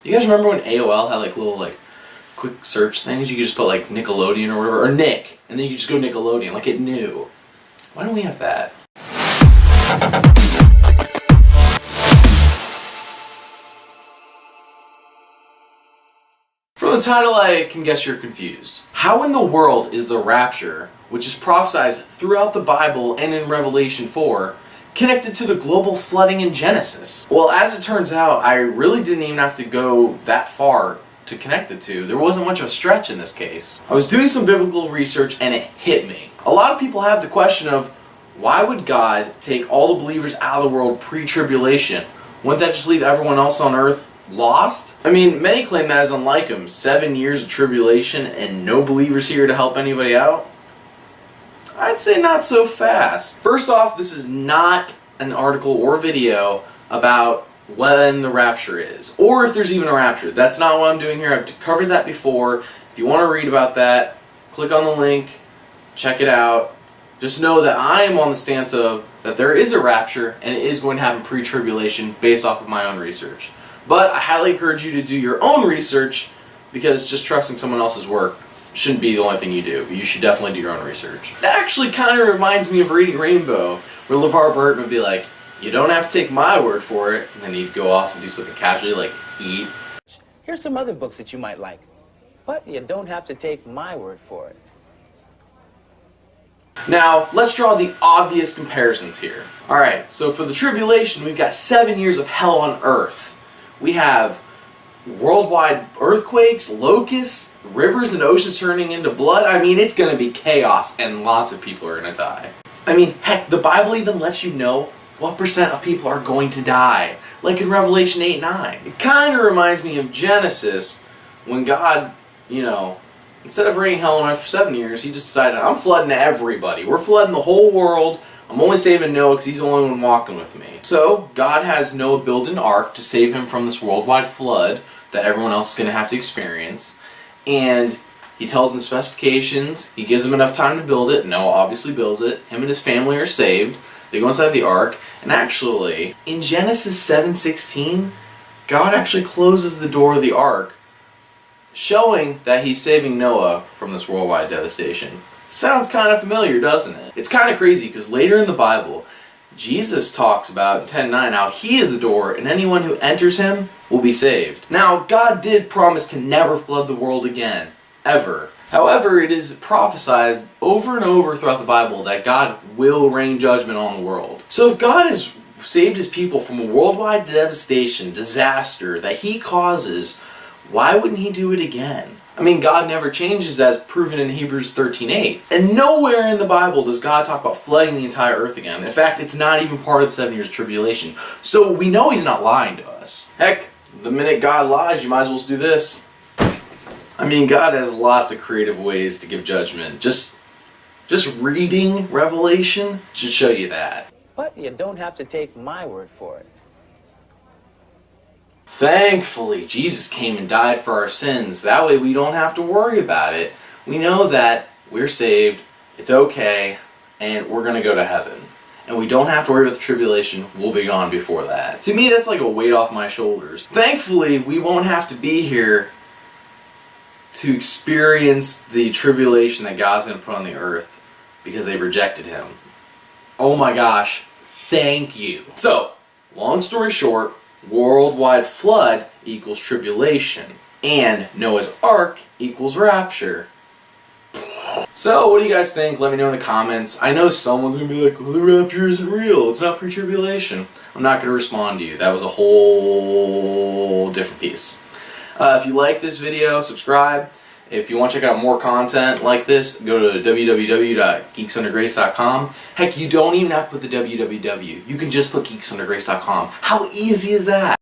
You guys remember when AOL had like little like quick search things? You could just put like Nickelodeon or whatever, or Nick, and then you could just go Nickelodeon, like it knew. Why don't we have that? From the title, I can guess you're confused. How in the world is the rapture, which is prophesied throughout the Bible and in Revelation 4, connected to the global flooding in Genesis? Well, as it turns out, I really didn't even have to go that far to connect the two. There wasn't much of a stretch in this case. I was doing some biblical research and it hit me. A lot of people have the question of, why would God take all the believers out of the world pre-tribulation? Wouldn't that just leave everyone else on earth lost? I mean, many claim that is unlike him. 7 years of tribulation and no believers here to help anybody out? I'd say not so fast. First off, this is not an article or video about when the rapture is, or if there's even a rapture. That's not what I'm doing here. I've covered that before. If you want to read about that, click on the link, check it out. Just know that I am on the stance of that there is a rapture and it is going to happen pre-tribulation based off of my own research. But I highly encourage you to do your own research, because just trusting someone else's work shouldn't be the only thing you do. You should definitely do your own research. That actually kind of reminds me of Reading Rainbow, where LeVar Burton would be like, you don't have to take my word for it, and then he'd go off and do something casually like eat. Here's some other books that you might like, but you don't have to take my word for it. Now, let's draw the obvious comparisons here. Alright, so for the tribulation, we've got 7 years of hell on earth. We have worldwide earthquakes, locusts, rivers and oceans turning into blood. I mean, it's going to be chaos and lots of people are going to die. I mean, heck, the Bible even lets you know what percent of people are going to die. Like in Revelation 8:9. It kind of reminds me of Genesis, when God, instead of raining hell on earth for 7 years, he just decided, I'm flooding everybody. We're flooding the whole world. I'm only saving Noah because he's the only one walking with me. So, God has Noah build an ark to save him from this worldwide flood that everyone else is going to have to experience. And he tells them the specifications. He gives them enough time to build it. Noah obviously builds it. Him and his family are saved. They go inside the ark. And actually, in Genesis 7:16, God actually closes the door of the ark, showing that he's saving Noah from this worldwide devastation. Sounds kind of familiar, doesn't it? It's kind of crazy because later in the Bible, Jesus talks about in 10:9 how he is the door and anyone who enters him will be saved. Now, God did promise to never flood the world again, ever. However, it is prophesied over and over throughout the Bible that God will rain judgment on the world. So if God has saved his people from a worldwide devastation, disaster that he causes, why wouldn't he do it again? I mean, God never changes, as proven in Hebrews 13:8. And nowhere in the Bible does God talk about flooding the entire earth again. In fact, it's not even part of the 7 years of tribulation. So we know he's not lying to us. Heck, the minute God lies, you might as well do this. I mean, God has lots of creative ways to give judgment. Just reading Revelation should show you that. But you don't have to take my word for it. Thankfully, Jesus came and died for our sins. That way we don't have to worry about it. We know that we're saved, it's okay, and we're going to go to heaven. And we don't have to worry about the tribulation. We'll be gone before that. To me, that's like a weight off my shoulders. Thankfully, we won't have to be here to experience the tribulation that God's going to put on the earth because they've rejected him. Oh my gosh, thank you. So, long story short, worldwide flood equals tribulation, and Noah's Ark equals rapture. So, what do you guys think? Let me know in the comments. I know someone's going to be like, well, the rapture isn't real. It's not pre-tribulation. I'm not going to respond to you. That was a whole different piece. If you like this video, subscribe. If you want to check out more content like this, go to www.geeksundergrace.com. Heck, you don't even have to put the www. You can just put geeksundergrace.com. How easy is that?